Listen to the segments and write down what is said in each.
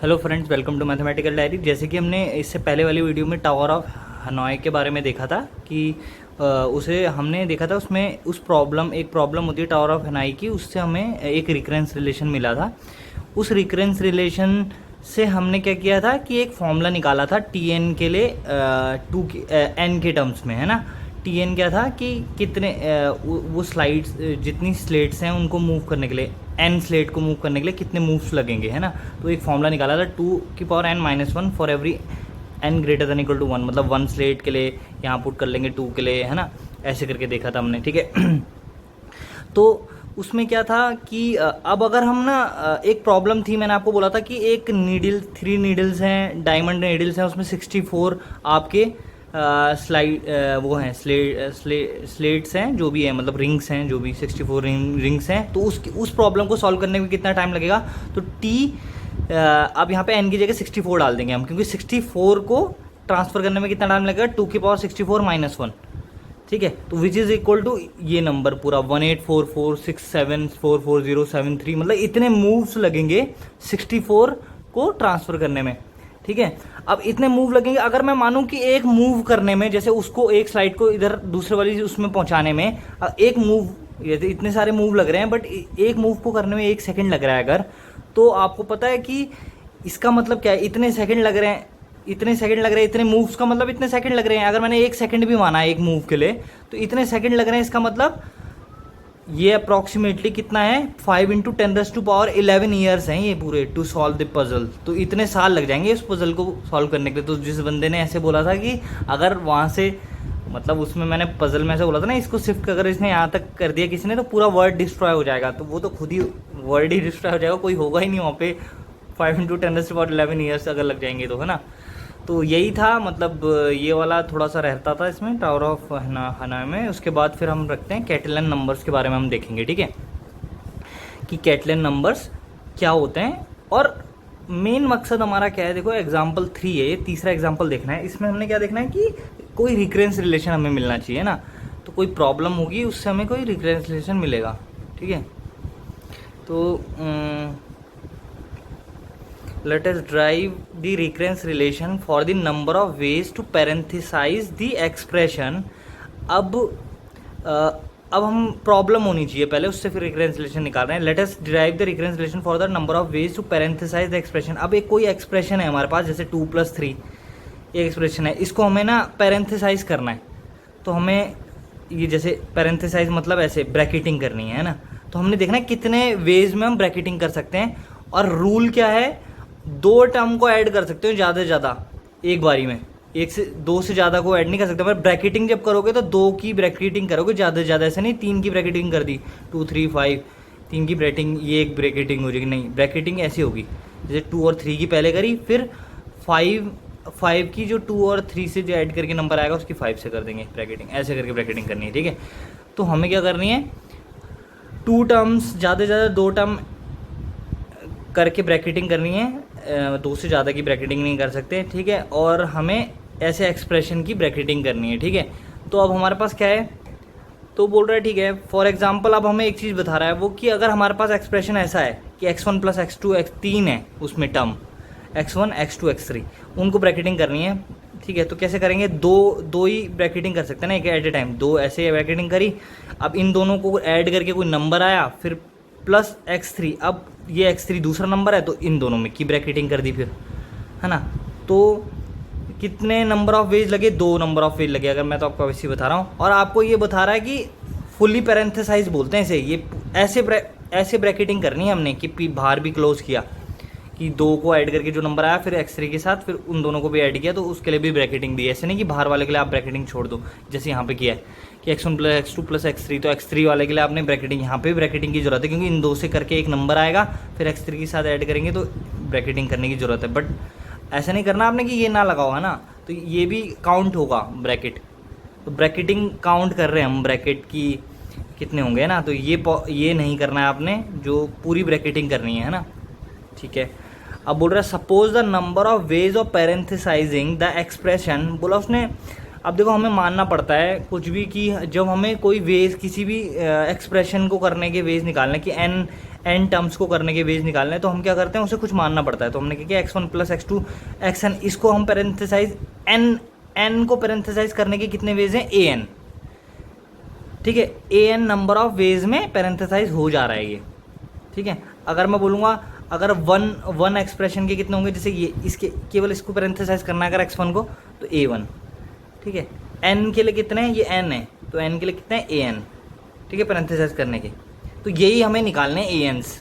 Hello friends, welcome to mathematical diary. जैसे कि हमने इससे पहले वाली वीडियो में टावर ऑफ हनोई के बारे में देखा था कि उसे हमने देखा था, उसमें एक प्रॉब्लम होती है टावर ऑफ हनोई की, उससे हमें एक रिकरेंस रिलेशन मिला था। उस रिकरेंस रिलेशन से हमने क्या किया था कि एक फॉर्मूला निकाला था टी एन के लिए, एन के टर्म्स में, है ना। टी एन क्या था कि कितने वो स्लाइड्स, जितनी स्लेट्स हैं उनको मूव करने के लिए, एन स्लेट को मूव करने के लिए कितने मूव्स लगेंगे, है ना। तो एक फॉर्मूला निकाला था 2n-1 for every n greater than equal to 1, मतलब 1 स्लेट के लिए यहाँ पुट कर लेंगे 2 के लिए, है ना। ऐसे करके देखा था हमने, ठीक है। तो उसमें क्या था कि अब अगर हम ना, एक प्रॉब्लम थी, मैंने आपको बोला था कि एक नीडल, 3 नीडल्स हैं, डायमंड नीडल्स हैं, उसमें 64 आपके स्लाइड वो हैं, स्लेट्स हैं, जो भी है, मतलब रिंग्स हैं, जो भी 64 रिंग्स हैं। तो उस प्रॉब्लम को सॉल्व करने में कितना टाइम लगेगा, तो अब यहाँ पे n की जगह 64 डाल देंगे हम, क्योंकि 64 को ट्रांसफर करने में कितना टाइम लगेगा, 2⁻64 - 1, ठीक है। तो विच इज इक्वल टू ये नंबर पूरा 184467444073, मतलब इतने मूव्स लगेंगे 64 को ट्रांसफर करने में, ठीक है। अब इतने मूव लगेंगे, अगर मैं मानूं कि एक मूव करने में, जैसे उसको एक स्लाइड को इधर दूसरे वाली उसमें पहुंचाने में एक मूव, इतने सारे मूव लग रहे हैं, बट एक मूव को करने में 1 सेकंड लग रहा है अगर, तो आपको पता है कि इसका मतलब क्या है, इतने सेकंड लग रहे हैं, इतने मूव्स का मतलब इतने सेकंड लग रहे हैं। अगर मैंने 1 सेकंड भी माना एक मूव के लिए, तो इतने सेकंड लग रहे हैं, इसका मतलब ये अप्रॉक्सीमेटली कितना है, 5 × 10⁻11 ईयर्स हैं ये पूरे, टू सॉल्व द पजल। तो इतने साल लग जाएंगे इस पजल को सॉल्व करने के लिए। तो जिस बंदे ने ऐसे बोला था कि अगर वहाँ से, मतलब उसमें मैंने पजल में ऐसे बोला था ना, इसको सिर्फ अगर इसने यहाँ तक कर दिया किसी ने, तो पूरा वर्ड डिस्ट्रॉय हो जाएगा। तो वो तो खुद ही वर्ड ही डिस्ट्रॉय हो जाएगा, कोई होगा ही नहीं वहाँ पे। 5 × 10⁻11 ईयर्स अगर लग जाएंगे तो, है ना। तो यही था, मतलब ये वाला थोड़ा सा रहता था इसमें टावर ऑफ हनोई में। उसके बाद फिर हम रखते हैं कैटलन नंबर्स के बारे में हम देखेंगे, ठीक है, कि कैटलन नंबर्स क्या होते हैं। और मेन मकसद हमारा क्या है, देखो एग्जाम्पल 3 है, ये तीसरा एग्जाम्पल देखना है। इसमें हमने क्या देखना है कि कोई रिकरेंस रिलेशन हमें मिलना चाहिए ना। तो कोई प्रॉब्लम होगी, उससे हमें कोई रिकरेंस रिलेशन मिलेगा, ठीक है। तो let us derive the recurrence relation for the number of ways to parenthesize the expression। अब हम प्रॉब्लम होनी चाहिए पहले, उससे फिर रिकरेंस रिलेशन निकाल रहे हैं। Let us derive the recurrence relation for the number of ways to parenthesize the expression. अब एक कोई एक्सप्रेशन है हमारे पास, जैसे 2+3 ये एक्सप्रेशन है, इसको हमें ना पैरेंथेसाइज करना है। तो हमें ये जैसे पैरेंथेसाइज मतलब ऐसे ब्रैकेटिंग करनी है ना। तो हमने देखना है कितने वेज में हम ब्रैकेटिंग कर सकते हैं, और रूल क्या है, 2 टर्म को ऐड कर सकते हो ज़्यादा से ज़्यादा एक बारी में, 2 से ज़्यादा को ऐड नहीं कर सकते। पर ब्रैकेटिंग जब करोगे तो 2 की ब्रैकेटिंग करोगे ज़्यादा से ज़्यादा, ऐसे नहीं 3 की ब्रैकेटिंग कर दी, 2 3 5, 3 की ब्रैकेटिंग, ये एक ब्रैकेटिंग हो जाएगी, नहीं, ब्रैकेटिंग ऐसी होगी जैसे 2 और 3 की पहले करी, फिर 5 की जो 2 और 3 से जो ऐड करके नंबर आएगा उसकी 5 से कर देंगे ब्रैकेटिंग, ऐसे करके ब्रैकेटिंग करनी है, ठीक है। तो हमें क्या करनी है, 2 टर्म्स ज़्यादा से ज़्यादा 2 टर्म करके ब्रैकेटिंग करनी है, 2 से ज़्यादा की ब्रैकेटिंग नहीं कर सकते, ठीक है। और हमें ऐसे एक्सप्रेशन की ब्रैकेटिंग करनी है, ठीक है। तो अब हमारे पास क्या है, तो बोल रहा है, ठीक है, फॉर एग्जांपल अब हमें एक चीज़ बता रहा है वो, कि अगर हमारे पास एक्सप्रेशन ऐसा है कि x1 + x2 3 है, उसमें टर्म x1 x2 x3, उनको ब्रैकेटिंग करनी है, ठीक है। तो कैसे करेंगे, दो ही ब्रैकेटिंग कर सकते हैं ना एक एट ए टाइम, 2 ऐसे ब्रैकेटिंग करी। अब इन दोनों को ऐड करके कोई नंबर आया, फिर प्लस x3, अब ये x3 दूसरा नंबर है, तो इन दोनों में की ब्रैकेटिंग कर दी फिर, है ना। तो कितने नंबर ऑफ वेज लगे, 2 नंबर ऑफ वेज लगे, अगर मैं तो आपको वैसे ही बता रहा हूँ। और आपको ये बता रहा है कि फुल्ली पैरेंथेसाइज बोलते हैं इसे, ये ऐसे ब्रैकेटिंग करनी है हमने कि बाहर भी क्लोज किया, कि 2 को ऐड करके जो नंबर आया, फिर x3 के साथ फिर उन दोनों को भी ऐड किया, तो उसके लिए भी ब्रैकेटिंग दी। ऐसे नहीं कि बाहर वाले के लिए आप ब्रैकेटिंग छोड़ दो, जैसे यहाँ पे किया है कि x1 + x2 + x3, तो x3 वाले के लिए आपने ब्रैकेटिंग, यहाँ पे ब्रैकेटिंग की जरूरत है, क्योंकि इन 2 से करके एक नंबर आएगा, फिर x3 के साथ ऐड करेंगे, तो ब्रैकेटिंग करने की ज़रूरत है। बट ऐसा नहीं करना आपने कि ये ना लगाओ, है ना, तो ये भी काउंट होगा ब्रैकेट। तो ब्रैकेटिंग काउंट कर रहे हैं हम, ब्रैकेट की कितने होंगे ना, तो ये नहीं करना है आपने, जो पूरी ब्रैकेटिंग करनी है ना, ठीक है। अब बोल रहा है suppose the number of ways of parenthesizing the expression, बोला उसने अब देखो हमें मानना पड़ता है कुछ भी कि जब हमें कोई वेज किसी भी एक्सप्रेशन को करने के वेज निकालने कि एन टर्म्स को करने के वेज निकालने, तो हम क्या करते हैं, उसे कुछ मानना पड़ता है। तो हमने क्या किया, x1 प्लस x2 xn, इसको हम पैरेंथेसाइज एन को पैरेंथेसाइज करने के कितने वेज हैं, an, ठीक है, an नंबर ऑफ वेज में पैरेंथेसाइज हो जा रहा है ये, ठीक है। अगर मैं बोलूँगा अगर वन एक्सप्रेशन के कितने होंगे, जैसे ये इसके केवल इसको पैरेंथेसाइज करना है अगर x1 को, तो a1, ठीक है। n के लिए कितने हैं, ये n है, तो n के लिए कितने हैं, an, ठीक है, पैरेंथेसाइज करने के। तो यही हमें निकालने हैं ans,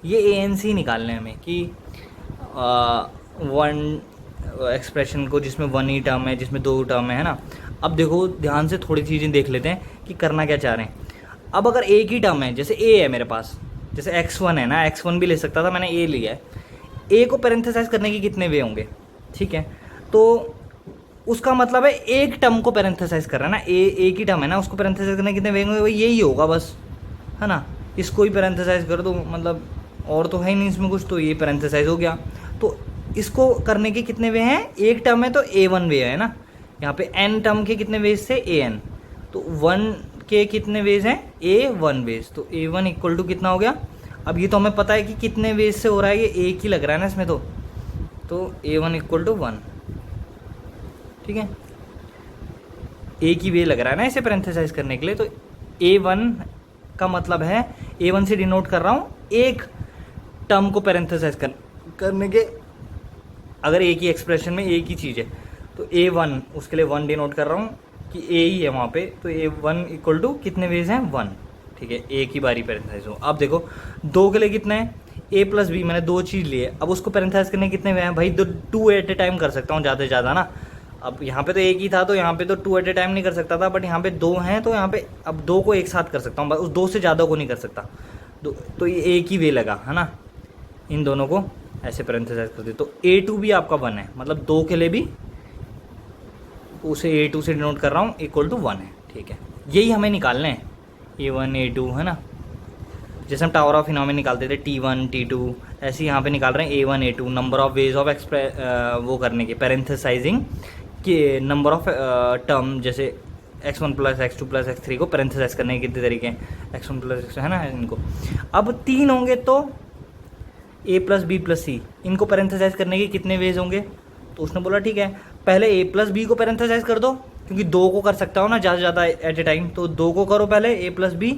ये ans ही निकालने हैं हमें कि वन एक्सप्रेशन को जिसमें वन ही टर्म है, जिसमें दो टर्म है ना। अब देखो ध्यान से थोड़ी चीज़ें देख लेते हैं कि करना क्या चाह रहे हैं। अब अगर एक ही टर्म है, जैसे a है मेरे पास, जैसे x1 है ना, x1 भी ले सकता था, मैंने a लिया है। a को पैरेंथेसाइज करने के कितने वे होंगे, ठीक है, तो उसका मतलब है एक टर्म को पैरेंथेसाइज कर रहा है ना, एक ही टर्म है ना, उसको पैरेंथेसाइज करने के कितने वे होंगे, वही यही होगा बस, है ना। इसको ही पैरेंथेसाइज कर दो, मतलब और तो है ही नहीं इसमें कुछ, तो ये पैरेंथेसाइज हो गया। तो इसको करने के कितने वे हैं, एक टर्म है तो a1 वे है ना, यहाँ पे n टर्म के कितने वेज से an, तो 1 के कितने वेज हैं, a1 वेज, तो a1 इक्वल टू कितना हो गया। अब ये तो हमें पता है कि कितने वेज से हो रहा है, ये एक ही लग रहा है ना इसमें, तो a1 इक्वल टू 1, ठीक है, एक ही वे लग रहा है ना इसे पैरेंथेसाइज करने के लिए। तो a1 का मतलब है, a1 से डिनोट कर रहा हूँ एक टर्म को पैरेंथेसाइज करने के, अगर एक ही एक्सप्रेशन में एक ही चीज़ है तो a1 उसके लिए 1 डिनोट कर रहा हूँ कि a ही है वहाँ पे, तो a1 इक्वल टू कितने वेज हैं, 1, ठीक है, एक ही बारी पैरेंथेसाइज हो। अब देखो दो के लिए कितने हैं, a प्लस बी, मैंने दो चीज़ लिए, अब उसको पैरेंथेसाइज करने कितने वे हैं भाई, दो 2 एट ए टाइम कर सकता हूँ ज़्यादा से ज़्यादा ना। अब यहाँ पे तो एक ही था, तो यहाँ पे तो 2 एट ए टाइम नहीं कर सकता था, बट यहाँ पे 2 हैं, तो यहाँ पे अब 2 को एक साथ कर सकता हूँ, उस 2 से ज़्यादा को नहीं कर सकता। तो ये एक ही वे लगा है ना, इन दोनों को ऐसे पैरेंथेसाइज कर दे। तो a2 भी आपका 1 है, मतलब 2 के लिए भी उसे a2 से डिनोट कर रहा हूँ, इक्वल टू 1 है, ठीक है। यही हमें निकालने हैं, a1 a2, है ना, जैसे हम टावर ऑफ फिनोमेना निकालते थे t1 t2, ऐसे यहाँ पे निकाल रहे हैं a1 a2, number of ways of वो करने के पैरेंथेसाइजिंग के, नंबर ऑफ टर्म, जैसे x1 plus x2 plus x3 को पैरेंथेसाइज करने के कितने तरीके हैं, x1 प्लस x2, है ना, इनको। अब 3 होंगे तो a प्लस बी प्लस सी, इनको पैरेंथेसाइज करने के कितने वेज होंगे, तो उसने बोला ठीक है पहले a प्लस बी को पैरेंथेसाइज कर दो, क्योंकि 2 को कर सकता हो ना ज़्यादा से ज़्यादा एट ए टाइम, तो 2 को करो पहले, a प्लस बी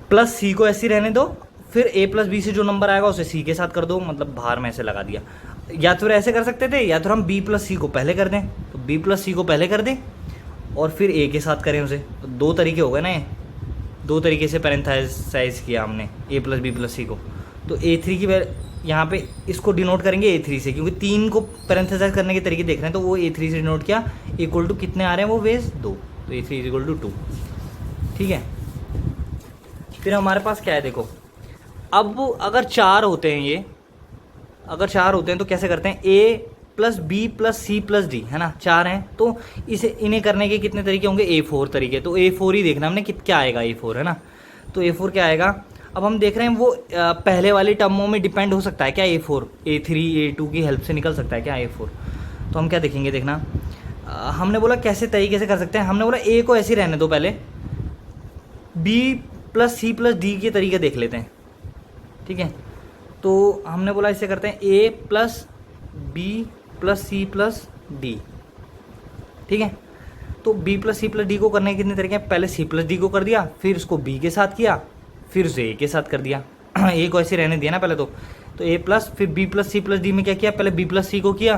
प्लस सी को ऐसे ही रहने दो, फिर a प्लस बी से जो नंबर आएगा उसे c के साथ कर दो, मतलब बाहर में ऐसे लगा दिया। या तो ऐसे कर सकते थे, या तो हम b प्लस सी को पहले कर दें, तो b प्लस सी को पहले कर दें और फिर a के साथ करें उसे, तो 2 तरीके हो गए ना, ये 2 तरीके से पैरेंथेसाइज किया हमने a प्लस बी प्लस सी को। तो a3 की यहाँ पे इसको डिनोट करेंगे a3 से, क्योंकि 3 को पैरेंथेसाइज करने के तरीके देख रहे हैं, तो वो a3 से डिनोट किया, इक्वल टू कितने आ रहे हैं वो वेज, 2, तो a3 इज इक्वल टू 2, ठीक है। फिर हमारे पास क्या है देखो, अब अगर 4 होते हैं, ये अगर 4 होते हैं तो कैसे करते हैं, a plus B plus C plus D, है ना, 4 हैं, तो इसे इन्हें करने के कितने तरीके होंगे, a4 तरीके, तो a4 ही देखना हमने क्या आएगा a4, है ना। तो a4 क्या आएगा, अब हम देख रहे हैं वो पहले वाली टर्मों में डिपेंड हो सकता है क्या, a4 a3 a2 की हेल्प से निकल सकता है क्या a4, तो हम क्या देखेंगे, देखना हमने बोला कैसे तरीके से कर सकते हैं, हमने बोला a को ऐसे ही रहने दो, पहले b plus C plus D के तरीके देख लेते हैं, ठीक है। तो हमने बोला इसे करते हैं a plus B plus C plus D, ठीक है। तो b plus C plus D को करने के कितने तरीके हैं, पहले c प्लस डी को कर दिया, फिर उसको b के साथ किया, फिर उसे a के साथ कर दिया a को ऐसे रहने दिया ना पहले, तो a प्लस फिर b plus C plus D में क्या किया, पहले b प्लस सी को किया,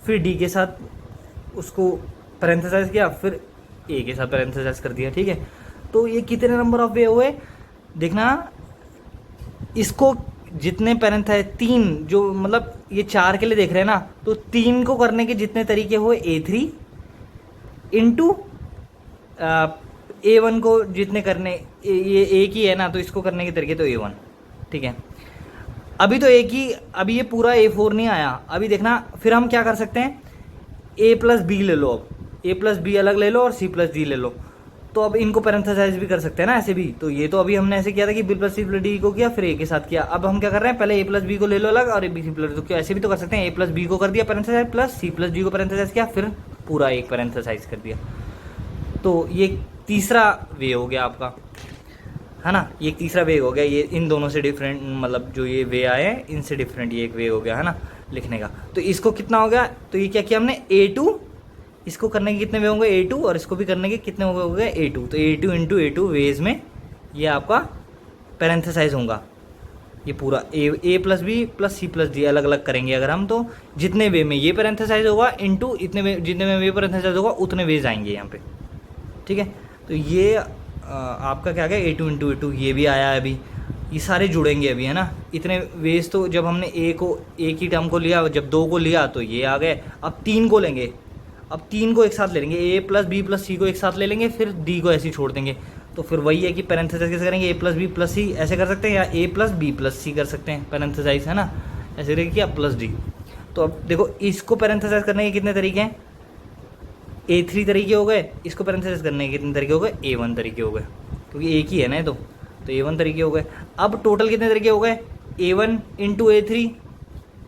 फिर d के साथ उसको पैरेंथेसाइज किया, फिर a के साथ पैरेंथेसाइज कर दिया, ठीक है। तो ये कितने नंबर ऑफ वे हुए, देखना इसको जितने पैरेंथेसाइज 3, जो मतलब ये 4 के लिए देख रहे हैं ना, तो 3 को करने के जितने तरीके हुए a3 इंटू a1 को जितने करने, ये एक ही है ना, तो इसको करने के तरीके तो a1, ठीक है। अभी तो एक ही, अभी ये पूरा a4 नहीं आया, अभी देखना फिर हम क्या कर सकते हैं, a प्लस बी ले लो, अब a प्लस बी अलग ले लो और c प्लस डी ले लो, तो अब इनको पैरेंथेसाइज भी कर सकते हैं ना ऐसे भी। तो ये तो अभी हमने ऐसे किया था कि b plus C plus D को किया, फिर a के साथ किया। अब हम क्या कर रहे हैं, पहले a प्लस बी को ले लो अलग और a बी सी प्लस, तो क्या ऐसे भी तो कर सकते हैं, a प्लस बी को कर दिया पैरेंथेसाइज, प्लस c प्लस डी को पैरेंथेसाइज किया, फिर पूरा एक पैरेंथेसाइज कर दिया। तो ये तीसरा वे हो गया आपका, है ना, ये तीसरा वे हो गया। ये इन दोनों से डिफरेंट, मतलब जो ये वे आए हैं इनसे डिफरेंट ये एक वे हो गया, है ना, लिखने का। तो इसको कितना हो गया, तो ये क्या किया हमने, A2, इसको करने के कितने वे होंगे A2, और इसको भी करने के कितने हो गए A2। तो A2 इंटू A2 वेज में ये आपका पैरेंथेसाइज होगा। ये पूरा A plus B plus C plus D अलग अलग करेंगे अगर हम, तो जितने वे में ये पैरेंथेसाइज होगा इंटू इतने वे, जितने में वे पैरेंथेसाइज होगा उतने वेज आएंगे यहाँ पे, ठीक है। तो ये आपका क्या गया A2 इंटू A2, ये भी आया है अभी, ये सारे जुड़ेंगे अभी, है ना। इतने वेज तो जब हमने ए को, एक ही टर्म को लिया, जब 2 को लिया तो ये आ गए। अब 3 को लेंगे, अब 3 को एक साथ ले लेंगे, ए प्लस बी प्लस सी को एक साथ ले लेंगे, फिर डी को ऐसे ही छोड़ देंगे। तो फिर वही है कि पैरेंथेसाइज कैसे करेंगे, ए प्लस बी प्लस सी ऐसे कर सकते हैं, या ए प्लस बी प्लस सी कर सकते हैं पैरेंथेसाइज, है ना, ऐसे करेंगे, या प्लस डी। तो अब देखो इसको पैरेंथेसाइज करने के कितने तरीके हैं, A3 तरीके हो गए, इसको पैरेंथेसाइज करने के कितने तरीके हो गए, A1 तरीके हो गए, क्योंकि एक ही है ना ये तो A1 तरीके हो गए। अब टोटल कितने तरीके हो गए, A1 into A3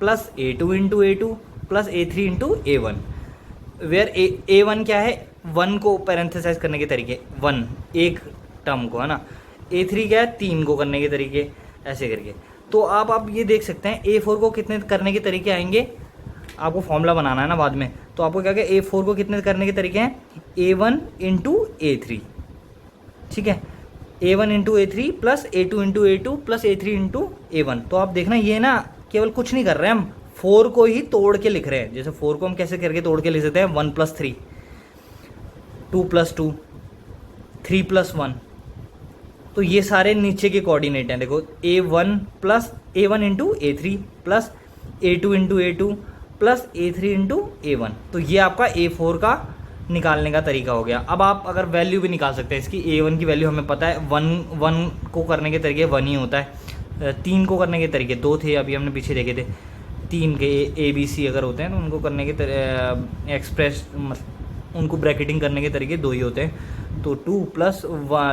plus A2 into A2 plus A3 into A1, where A1 क्या है, 1 को पैरेंथेसाइज करने के तरीके, 1 एक टर्म को, है ना। A3 क्या है, 3 को करने के तरीके, ऐसे करके। तो आप ये देख सकते हैं A4 को कितने करने के तरीके आएंगे, आपको फॉर्मूला बनाना है ना बाद में, तो आपको क्या क्या A4 को कितने करने के तरीके हैं, A1 इंटू A3, ठीक है, A1 into A3 plus A2 into A2 plus A3 into A1। तो आप देखना ये ना केवल कुछ नहीं कर रहे हैं हम, 4 को ही तोड़ के लिख रहे हैं। जैसे 4 को हम कैसे करके तोड़ के लिख सकते हैं, 1 प्लस 3, 2 प्लस 2, 3 प्लस 1। तो ये सारे नीचे के कोऑर्डिनेट हैं, देखो A1 plus A1 into A3 plus A2 into A2 plus A3 into A1। तो ये आपका A4 का निकालने का तरीका हो गया। अब आप अगर वैल्यू भी निकाल सकते हैं इसकी, A1 की वैल्यू हमें पता है, 1 को करने के तरीके 1 ही होता है, 3 को करने के तरीके 2 थे, अभी हमने पीछे देखे थे। 3 के ABC अगर होते हैं तो उनको करने के एक्सप्रेस, उनको ब्रैकेटिंग करने के तरीके 2 ही होते हैं। तो 2 प्लस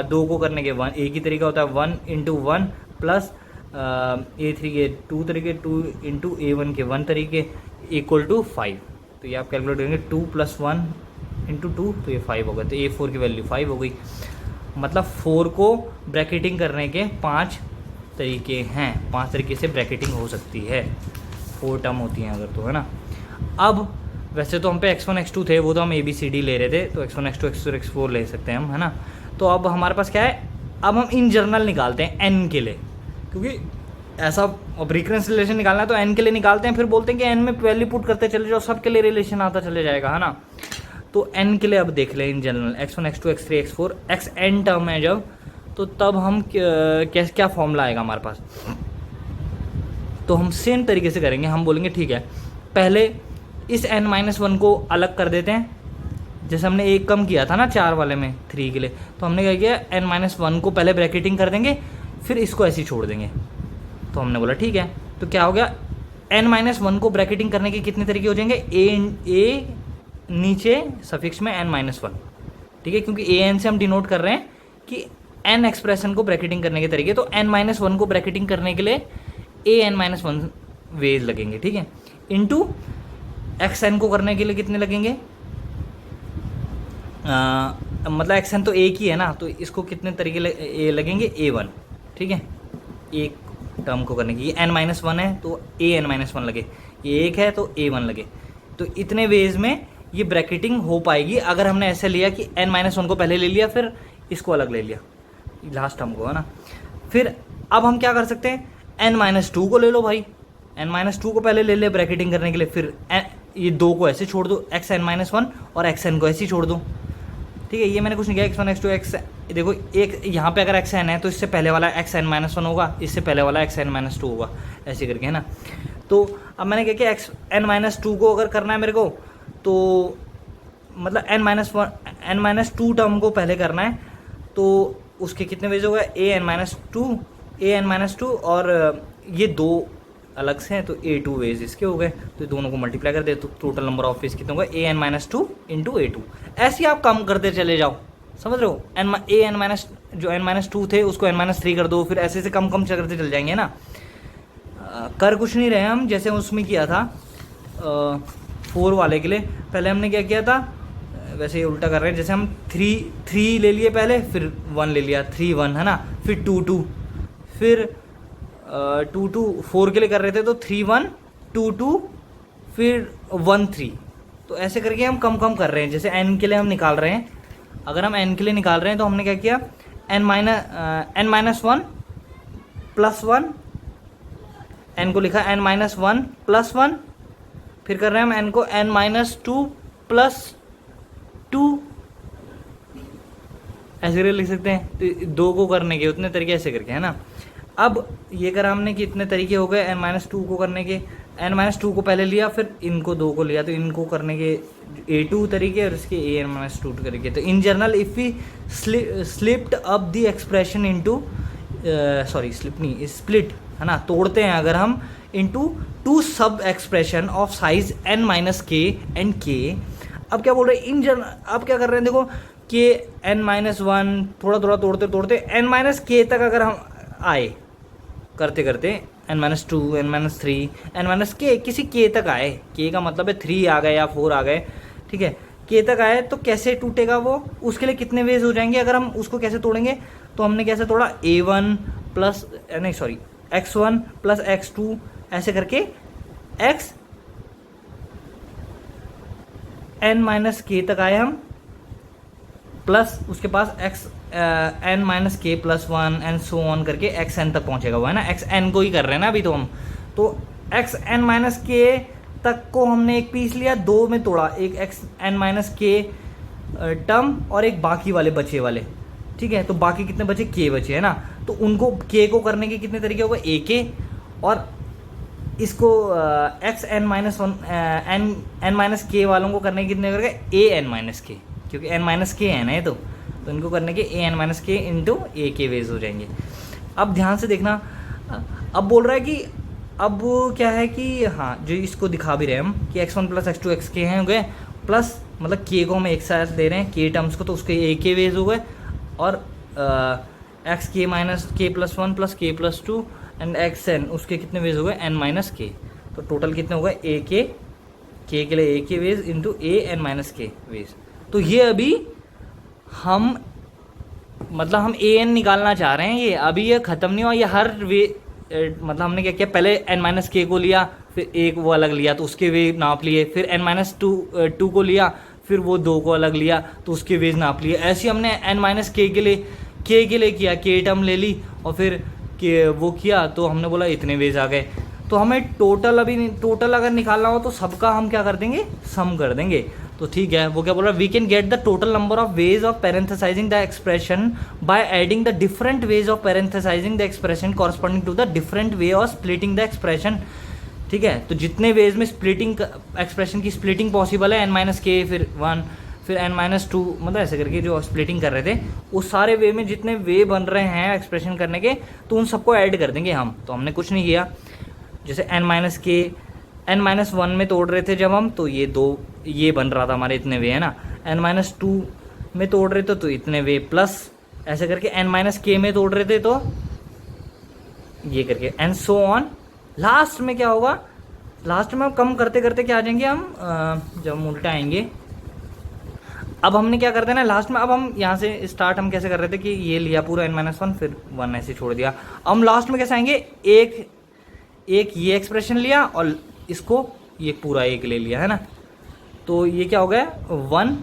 2 को करने के 1 एक ही तरीका होता है, 1 इंटू 1 प्लस A3 के 2 तरीके, 2 इंटू A1 के 1 तरीके इक्वल टू 5। तो ये आप कैलकुलेट करेंगे, 2 प्लस 1 इंटू 2, तो ये 5 होगा। तो A4 की वैल्यू 5 हो गई। मतलब 4 को ब्रैकेटिंग करने के 5 तरीके हैं, 5 तरीके से ब्रैकेटिंग हो सकती है, 4 टर्म होती हैं अगर, तो है ना। अब वैसे तो हम पे x1 x2 थे, वो तो हम ABCD ले रहे थे, तो x1 x2 x3 x4 ले सकते हैं हम, है ना। तो अब हमारे पास क्या है, अब हम इन जनरल निकालते हैं n के लिए, क्योंकि ऐसा अब रिकरेंस रिलेशन निकालना है तो n के लिए निकालते हैं, फिर बोलते हैं कि n में वैल्यू पुट करते चले जाओ, सब के लिए रिलेशन आता चले जाएगा, है ना। तो n के लिए अब देख लें in general, x1 x2 x3 x4 xn term है जब, तो तब हम क्या फॉर्मूला आएगा हमारे पास। तो हम सेम तरीके से करेंगे, हम बोलेंगे ठीक है, पहले इस n-1 को अलग कर देते हैं, जैसे हमने एक कम किया था ना 4 वाले में 3 के लिए, तो हमने क्या किया, n-1 को पहले ब्रैकेटिंग कर देंगे, फिर इसको ऐसे ही छोड़ देंगे। तो हमने बोला ठीक है, तो क्या हो गया, n-1 को ब्रैकेटिंग करने के कितने तरीके हो जाएंगे, a नीचे सफिक्स में n-1, ठीक है, क्योंकि an से हम डिनोट कर रहे हैं कि n एक्सप्रेशन को ब्रैकेटिंग करने के तरीके, तो n-1 को ब्रैकेटिंग करने के लिए an-1 वेज लगेंगे, ठीक है, इंटू xn को करने के लिए कितने लगेंगे, मतलब xn तो एक ही है ना, तो इसको कितने तरीके लगेंगे, a1, ठीक है, एक टर्म को करने की, ये n-1 है तो an-1 लगे, ये एक है तो a1 लगे। तो इतने वेज में ये ब्रैकेटिंग हो पाएगी अगर हमने ऐसे लिया कि n-1 को पहले ले लिया, फिर इसको अलग ले लिया, लास्ट टर्म को, है ना। फिर अब हम क्या कर सकते हैं, n-2 को ले लो भाई, n-2 को पहले ले ले ब्रैकेटिंग करने के लिए, फिर ये 2 को ऐसे छोड़ दो, xn-1 और xn को ऐसे ही छोड़ दो, ठीक है। ये मैंने कुछ नहीं किया, x1 x2 x, देखो एक यहाँ पे अगर xn है तो इससे पहले वाला xn-1 होगा, इससे पहले वाला xn-2 होगा, ऐसे करके, है ना। तो अब मैंने क्या किया, xn-2 को अगर करना है मेरे को, तो मतलब n-2 टर्म को पहले करना है, तो उसके कितने वेज हो गए, an-2 और ये 2 अलग से हैं तो a2 वेज इसके हो गए, तो दोनों को मल्टीप्लाई कर दे तो टोटल नंबर ऑफ वेज कितने होगा, an-2 इंटू a2। ऐसे आप कम करते चले जाओ, समझ रहे हो, जो n-2 थे उसको n-3 कर दो, फिर ऐसे कम करते चल जाएंगे ना। कर कुछ नहीं रहे हम, जैसे उसमें किया था 4 वाले के लिए पहले हमने क्या किया था, वैसे ही उल्टा कर रहे हैं, जैसे हम 3 ले लिए पहले, फिर 1 ले लिया, 3 1 है ना, फिर 2 2, फिर 2 2 4 के लिए कर रहे थे तो 3 1 2 2 फिर 1 3। तो ऐसे करके हम कम कम कर रहे हैं। जैसे n के लिए हम निकाल रहे हैं, अगर हम n के लिए निकाल रहे हैं तो हमने क्या किया, n माइनस 1 प्लस 1, n को लिखा n माइनस 1 प्लस 1, फिर कर रहे हैं हम n को n माइनस 2 प्लस 2, ऐसे करके लिख सकते हैं। तो 2 को करने के उतने तरीके ऐसे करके, है ना। अब ये करा हमने कि इतने तरीके हो गए n माइनस 2 को करने के, n माइनस 2 को पहले लिया, फिर इनको 2 को लिया, तो इनको करने के a2 तरीके और इसके an माइनस 2 तरीके। तो in general if we slipped up the expression into split, है ना, तोड़ते हैं अगर हम into 2 sub expression of size n minus k and k। अब क्या बोल रहे हैं अब क्या कर रहे हैं, देखो k n माइनस 1 थोड़ा थोड़ा तोड़ते तोड़ते n माइनस k तक अगर हम आए, करते करते n minus 2 n minus 3 n minus k, किसी k तक आए, k का मतलब है 3 आ गए या 4 आ गए, ठीक है, k तक आए तो कैसे टूटेगा वो, उसके लिए कितने वेज हो जाएंगे। अगर हम उसको कैसे तोड़ेंगे, तो हमने कैसे तोड़ा, a1 plus x1 plus x2 ऐसे करके x n माइनस k तक आए हम, प्लस उसके पास x n माइनस के प्लस 1 एंड सो ऑन करके एक्स एन तक पहुंचेगा वो, है ना। एक्स एन को ही कर रहे हैं ना अभी तो हम, तो एक्स एन माइनस के तक को हमने एक पीस लिया, 2 में तोड़ा, एक एक्स एन माइनस के टर्म और एक बाकी वाले बचे वाले, ठीक है। तो बाकी कितने बचे, के बचे, है ना। तो उनको के को करने के कितने तरीके हो गए, ए के, और इसको X N minus 1 N minus K वालों को करने के कितने करके, ए एन माइनस के, क्योंकि एन माइनस के है ना ये, तो इनको करने के ए एन माइनस के इंटू ए के वेज हो जाएंगे। अब ध्यान से देखना, अब बोल रहा है कि अब क्या है कि हाँ, जो इसको दिखा भी रहे हैं हम कि x1 प्लस x2 x के हैं हो गए, प्लस मतलब k को हम एक साथ दे रहे हैं k टर्म्स को, तो उसके a के वेज हो गए, और एक्स के माइनस के प्लस 1 प्लस के प्लस 2 एंड एक्स एन, उसके कितने वेज हो गए, n माइनस के। तो टोटल कितने हो गए, a के लिए a के veg into A N minus के वेज। तो ये अभी हम मतलब हम ए एन निकालना चाह रहे हैं, ये अभी ये ख़त्म नहीं हुआ, ये हर वे मतलब हमने क्या किया, पहले एन माइनस के को लिया, फिर एक वो अलग लिया तो उसके वे नाप लिए, फिर एन माइनस 2 को लिया, फिर वो 2 को अलग लिया तो उसके वेज नाप लिए। ऐसे हमने एन माइनस के लिए किया, के टर्म ले ली और फिर के वो किया, तो हमने बोला इतने वेज आ गए। तो हमें टोटल अगर निकालना हो तो सबका हम क्या कर देंगे, सम कर देंगे। तो ठीक है, वो क्या बोल रहा है, we can get the total number of ways of parenthesizing the expression by adding the different ways of parenthesizing the expression corresponding to the different way of splitting the expression. ठीक है, तो जितने वेज में splitting expression की splitting possible है, N minus K फिर 1 फिर N minus 2, मतलब ऐसे करके जो स्प्लिटिंग कर रहे थे, उस सारे वे में जितने वे बन रहे हैं एक्सप्रेशन करने के, तो उन सबको ऐड कर देंगे हम। तो हमने कुछ नहीं किया, जैसे एन माइनस के एन माइनस 1 में तोड़ रहे थे जब हम, तो ये बन रहा था हमारे इतने वे, है ना। एन माइनस 2 में तोड़ रहे थे तो इतने वे, प्लस ऐसे करके एन माइनस के में तोड़ रहे थे तो ये करके, एंड सो ऑन। लास्ट में क्या होगा, लास्ट में हम कम करते करते क्या आ जाएंगे हम, जब हम उल्टा आएंगे, अब हमने क्या करते हैं ना लास्ट में, अब हम यहाँ से स्टार्ट हम कैसे कर रहे थे कि ये लिया पूरा एन माइनस 1 फिर 1 ऐसे छोड़ दिया। अब हम लास्ट में कैसे आएंगे, एक ये एक्सप्रेशन लिया और इसको ये पूरा एक ले लिया, है ना। तो ये क्या हो गया, 1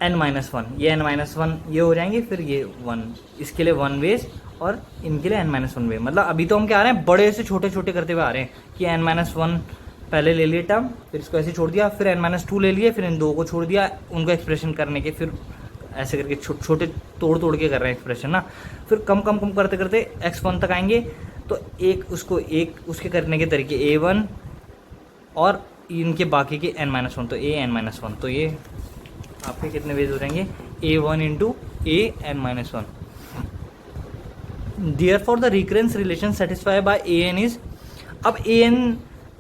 एन माइनस 1, ये एन माइनस 1 ये हो जाएंगे, फिर ये 1, इसके लिए 1 वेज और इनके लिए एन माइनस 1 वे। मतलब अभी तो हम क्या आ रहे हैं, बड़े से छोटे छोटे करते हुए आ रहे हैं कि एन माइनस 1 पहले ले लिए टर्म, फिर इसको ऐसे छोड़ दिया, फिर एन माइनस 2 ले लिए, फिर इन 2 को छोड़ दिया उनको एक्सप्रेशन करने के, फिर ऐसे करके छोटे छोटे तोड़ के कर रहे हैं एक्सप्रेशन ना। फिर कम करते करते x1 तक आएंगे, तो एक उसके करने के तरीके a1 और इनके बाकी के n माइनस 1, तो a n माइनस 1, तो ये आपके कितने वेज हो जाएंगे, a1 into a n minus 1। Therefore the recurrence relation satisfy by an is, अब an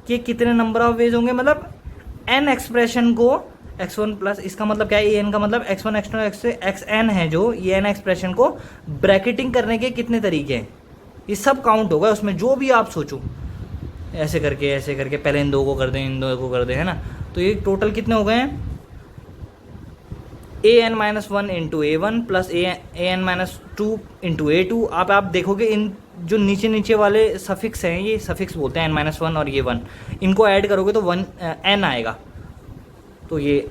के कितने नंबर ऑफ वेज होंगे, मतलब n एक्सप्रेशन को x1 प्लस, इसका मतलब क्या है, an का मतलब x1 x2 xn है, जो ये n एक्सप्रेशन को ब्रैकेटिंग करने के कितने तरीके हैं, ये सब काउंट होगा उसमें, जो भी आप सोचो। ऐसे करके पहले इन 2 को कर दें, इन 2 को कर दें, है ना। तो ये टोटल कितने हो गए हैं, an-1 into a1 plus an-2 into a2। आप देखोगे इन जो नीचे नीचे वाले सफिक्स हैं, ये सफिक्स बोलते हैं n-1 और ये 1, इनको ऐड करोगे तो 1 n आएगा, तो ये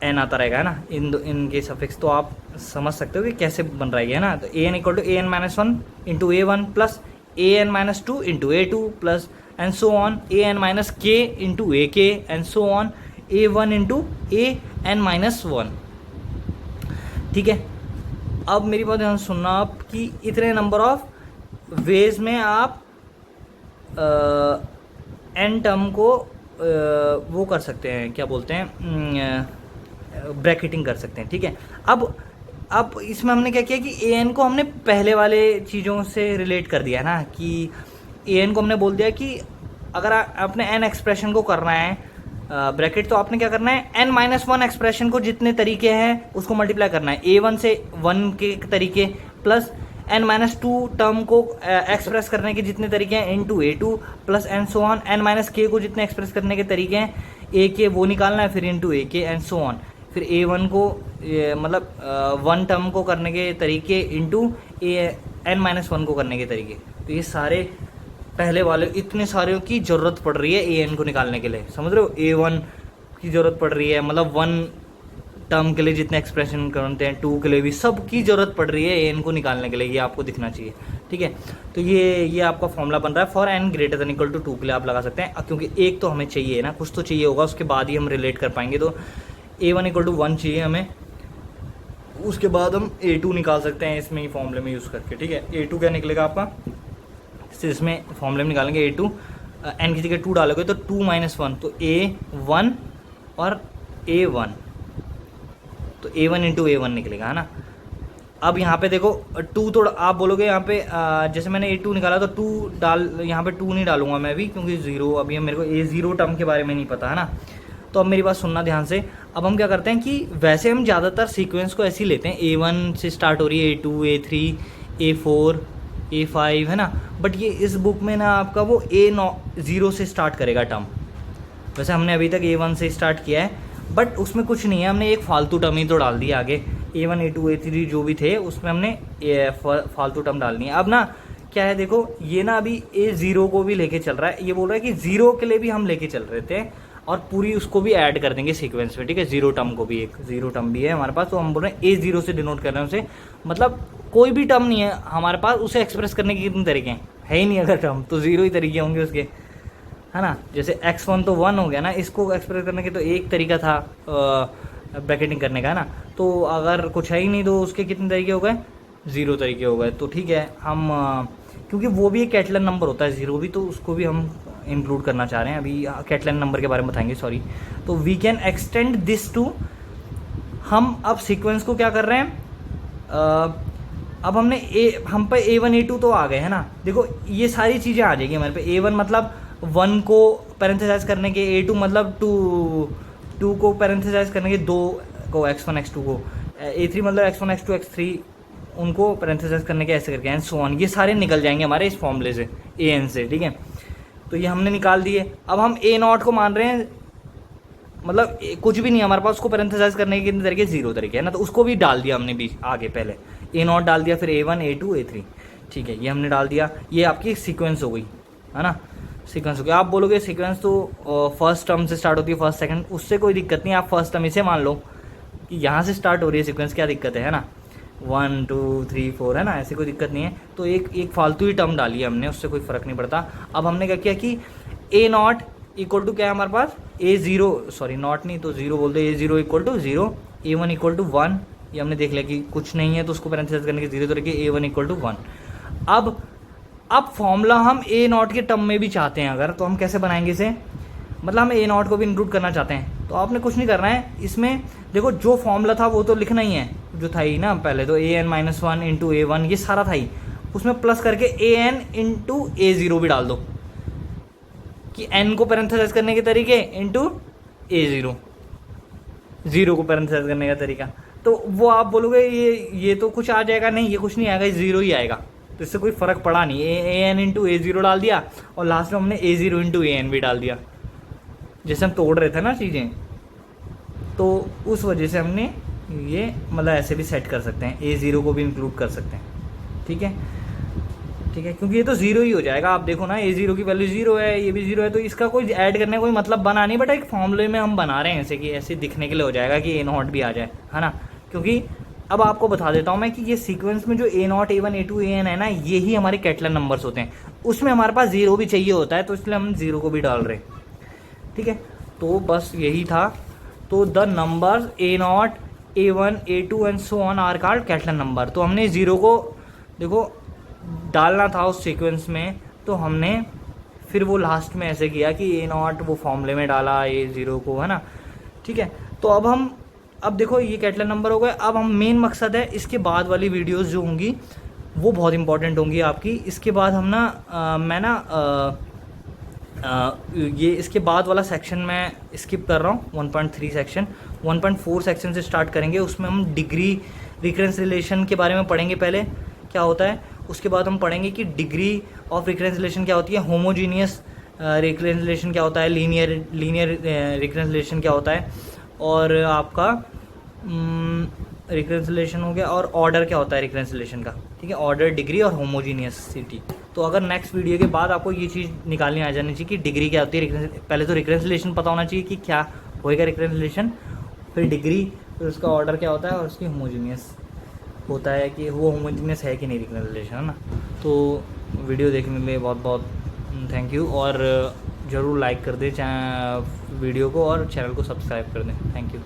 n आता रहेगा, है ना, इनके सफिक्स। तो आप समझ सकते हो कि कैसे बन रहा है ना। तो an equal to an-1 into a1 plus an-2 into a2 plus and so on an-k into ak and so on a1 into an-1। ठीक है, अब मेरी बात ध्यान सुनना आप कि इतने नंबर ऑफ वेज में आप n टर्म को वो कर सकते हैं, क्या बोलते हैं, ब्रैकेटिंग कर सकते हैं। ठीक है, अब इसमें हमने क्या किया कि an को हमने पहले वाले चीज़ों से रिलेट कर दिया ना, कि an को हमने बोल दिया कि अगर आपने n एक्सप्रेशन को करना है ब्रैकेट, तो आपने क्या करना है, n-1 एक्सप्रेशन को जितने तरीके हैं उसको मल्टीप्लाई करना है, a1 से 1 के तरीके प्लस n-2 टर्म को एक्सप्रेस करने के जितने तरीके हैं into a2 plus and so on n-k को जितने एक्सप्रेस करने के तरीके हैं ak वो निकालना है, फिर into ak and so on, फिर a1 को मतलब 1 टर्म को करने के तरीके इनटू n-1 को करने के तरीके। तो ये सारे पहले वाले इतने सारे की ज़रूरत पड़ रही है an को निकालने के लिए, समझ रहे हो, a1 की ज़रूरत पड़ रही है, मतलब 1 टर्म के लिए जितने एक्सप्रेशन करते हैं 2 के लिए भी सब की ज़रूरत पड़ रही है an को निकालने के लिए, ये आपको दिखना चाहिए। ठीक है, तो ये आपका फॉर्मूला बन रहा है for n greater than equal to 2 के लिए आप लगा सकते हैं, क्योंकि एक तो हमें चाहिए ना, कुछ तो चाहिए होगा, उसके बाद ही हम रिलेट कर पाएंगे। तो a1 इक्वल टू 1 चाहिए हमें, उसके बाद हम a2 निकाल सकते हैं इसमें ही फॉर्मूले में यूज़ करके। ठीक है, a2 क्या निकलेगा आपका, इसमें फॉर्मूले में निकालेंगे a2, n की जगह 2 डालोगे तो 2 - 1 तो a1 और a1, तो a1 इंटू a1 निकलेगा, है ना। अब यहाँ पे देखो 2, तो आप बोलोगे यहाँ पे जैसे मैंने a2 निकाला तो 2 डाल, यहाँ पे 2 नहीं डालूंगा मैं अभी, क्योंकि 0 अभी मेरे को a0 टर्म के बारे में नहीं पता, है ना। तो अब मेरी बात सुनना ध्यान से। अब हम क्या करते हैं कि वैसे हम ज़्यादातर सीक्वेंस को ऐसे ही लेते हैं, a1 से स्टार्ट हो रही है, a2 a3 a4 a5, है ना, बट ये इस बुक में ना आपका वो a0 से स्टार्ट करेगा टर्म। वैसे हमने अभी तक a1 से स्टार्ट किया है, बट उसमें कुछ नहीं है, हमने एक फालतू टर्म ही तो डाल दिया आगे, a1 a2 a3 जो भी थे उसमें हमने फालतू टर्म डालनी है। अब ना क्या है, देखो ये ना अभी a0 को भी लेके चल रहा है, ये बोल रहा है कि 0 के लिए भी हम लेके चल रहे थे और पूरी उसको भी ऐड कर देंगे सीक्वेंस में। ठीक है, 0 टर्म को भी, एक 0 टर्म भी है हमारे पास, तो हम बोल रहे हैं a0 से डिनोट कर रहे हैं उसे, मतलब कोई भी टर्म नहीं है हमारे पास, उसे एक्सप्रेस करने के कितने तरीके हैं, है ही नहीं अगर टर्म, तो 0 ही तरीके होंगे उसके, है ना। जैसे x1 तो 1 हो गया ना, इसको एक्सप्रेस करने के तो एक तरीका था ब्रैकेटिंग करने का, है ना। तो अगर कुछ है ही नहीं तो उसके कितने तरीके हो गए, 0 तरीके हो गए। तो ठीक है, हम क्योंकि वो भी एक कैटलन नंबर होता है 0 भी, तो उसको भी हम इंक्लूड करना चाह रहे हैं, अभी कैटलन नंबर के बारे में बताएंगे, सॉरी। तो we can extend this to, हम अब सीक्वेंस को क्या कर रहे हैं, अब हमने हम पे a1 a2 तो आ गए, है ना। देखो ये सारी चीज़ें आ जाएगी हमारे पे, a1 मतलब 1 को पैरेंथेसाइज करने के, a2 मतलब 2 को पैरेंथेसाइज करने के, 2 को x1 x2 को, a3 मतलब x1 x2 x3 उनको पैरेंथेसाइज करने के, ऐसे करके एंड सो ऑन, ये सारे निकल जाएंगे हमारे इस फॉर्मूले से an से। ठीक है, तो ये हमने निकाल दिए। अब हम a0 को मान रहे हैं, मतलब कुछ भी नहीं हमारे पास, उसको पैरेंथेसाइज करने के कितने तरीके, 0 तरीके, है ना, तो उसको भी डाल दिया हमने भी आगे, पहले a0 डाल दिया, फिर a1 a2 a3। ठीक है, ये हमने डाल दिया, ये आपकी सीक्वेंस हो गई, है ना, सीक्वेंस हो गया। आप बोलोगे सीक्वेंस तो फर्स्ट टर्म से स्टार्ट होती है, फर्स्ट सेकंड, उससे कोई दिक्कत नहीं, आप फर्स्ट टर्म इसे मान लो कि यहाँ से स्टार्ट हो रही है सीक्वेंस, क्या दिक्कत है ना, 1 2 3 4, है ना, ऐसी कोई दिक्कत नहीं है। तो एक फालतू ही टर्म डाली है हमने, उससे कोई फ़र्क नहीं पड़ता। अब हमने क्या किया कि a0 इक्वल टू क्या है हमारे पास, a0, सॉरी नॉट नहीं तो 0 बोल दो, a0 equal to 0, a1 equal to 1, ये हमने देख लिया कि कुछ नहीं है तो उसको पैरेंथेसिस करने के 0 तो रखिए, a1 इक्वल टू 1। अब फॉर्मूला हम a0 के टर्म में भी चाहते हैं अगर, तो हम कैसे बनाएंगे इसे, मतलब हम a0 को भी इंक्लूड करना चाहते हैं, तो आपने कुछ नहीं करना है इसमें। देखो जो फॉर्मूला था वो तो लिखना ही है, जो था ही ना पहले, तो an-1 इंटू a1 ये सारा था ही, उसमें प्लस करके an इंटू a0 भी डाल दो, कि n को पैरेंथेसाइज करने के तरीके इंटू a0, 0 को पैरेंथेसाइज करने का तरीका। तो वो आप बोलोगे ये तो कुछ आ जाएगा, नहीं ये कुछ नहीं आएगा, 0 ही आएगा, तो इससे कोई फ़र्क पड़ा नहीं, an इंटू a0 डाल दिया और लास्ट में हमने a0 इंटू an भी डाल दिया, जैसे हम तोड़ रहे थे ना चीज़ें, तो उस वजह से हमने ये मतलब ऐसे भी सेट कर सकते हैं, A0 को भी इंक्लूड कर सकते हैं। ठीक है, ठीक है, क्योंकि ये तो जीरो ही हो जाएगा। आप देखो ना, A0 की वैल्यू जीरो है, ये भी जीरो है, तो इसका कोई ऐड करने का कोई मतलब बना नहीं, बट एक फॉर्मूले में हम बना रहे हैं ऐसे कि ऐसे दिखने के लिए हो जाएगा कि A0 भी आ जाए, है ना। क्योंकि अब आपको बता देता हूँ मैं कि ये सीक्वेंस में जो A0, A1, A2, AN है ना, ये ही हमारे कैटलन नंबर्स होते हैं। उसमें हमारे पास जीरो भी चाहिए होता है, तो इसलिए हम जीरो को भी डाल रहे हैं। ठीक है, तो बस यही था। तो the numbers A0, A1, A2 and so on are called Catalan number. तो हमने जीरो को देखो डालना था उस सीक्वेंस में, तो हमने फिर वो लास्ट में ऐसे किया कि A0 वो फॉर्मूले में डाला A0 को, है ना। ठीक है, तो अब देखो ये कैटलन नंबर हो गए। अब हम मेन मकसद है, इसके बाद वाली वीडियोस जो होंगी वो बहुत इंपॉर्टेंट होंगी आपकी। इसके बाद हम ना मैं ना ये इसके बाद वाला सेक्शन मैं स्किप कर रहा हूँ, 1.3 सेक्शन। 1.4 सेक्शन से स्टार्ट करेंगे, उसमें हम डिग्री रिकरेंस रिलेशन के बारे में पढ़ेंगे पहले क्या होता है। उसके बाद हम पढ़ेंगे कि डिग्री ऑफ रिकरेंस रिलेशन क्या होती है, होमोजीनियस रिकरेंस रिलेशन क्या होता है, लीनियर रिकरेंस रिलेशन क्या होता है, और आपका रिकरेंस रिलेशन हो गया, और ऑर्डर क्या होता है रिकरेंस रिलेशन का। ठीक है, ऑर्डर, डिग्री और होमोजीनियसिटी। तो अगर नेक्स्ट वीडियो के बाद आपको ये चीज़ निकालनी आ जानी चाहिए कि डिग्री क्या होती है, पहले तो रिकरेंस रिलेशन पता होना चाहिए कि क्या होएगा रिकरेंस रिलेशन, फिर डिग्री, फिर उसका ऑर्डर क्या होता है, और उसकी होमोजीनियस होता है कि वो होमोजीनियस है कि नहीं रिकरेंस रिलेशन, है ना। तो वीडियो देखने के लिए बहुत बहुत थैंक यू, और ज़रूर लाइक कर दें वीडियो को, और चैनल को सब्सक्राइब कर दें। Thank you.